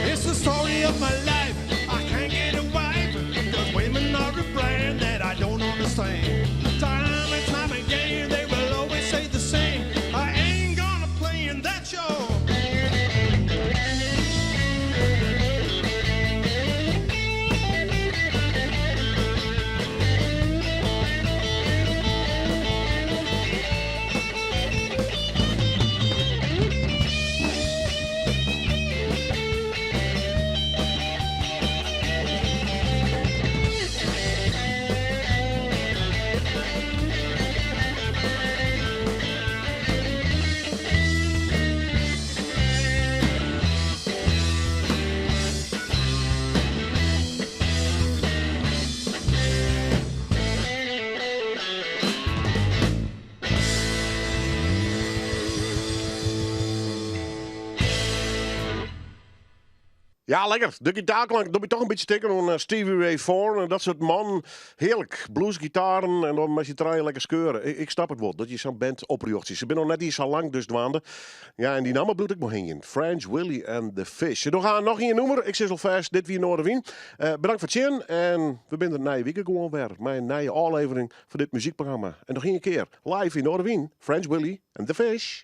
It's the story of my life. I can't get a wife, cause women are a brand that I don't understand. Time and time again, they will always say the same. I ain't gonna play in that show. Ja, lekker. De gitaarklank doe je toch een beetje stikken aan Stevie Ray Vaughan en dat soort man. Heerlijk. Bluesgitaren en dan met je trein lekker skeuren. Ik snap het wel, dat je zo'n band opriocht. Ze ben nog net niet zo lang, dus dwaande. Ja, en die namen bloed ik maar heen. French Willy and the Fish. En dan gaan we nog een nummer. Ik zeg al vast, dit weer Noorderwien. Bedankt voor het zien. En we zijn er na je week gewoon weer. Mijn nieuwe aflevering voor dit muziekprogramma. En nog een keer live in Noorderwien. French Willy and the Fish.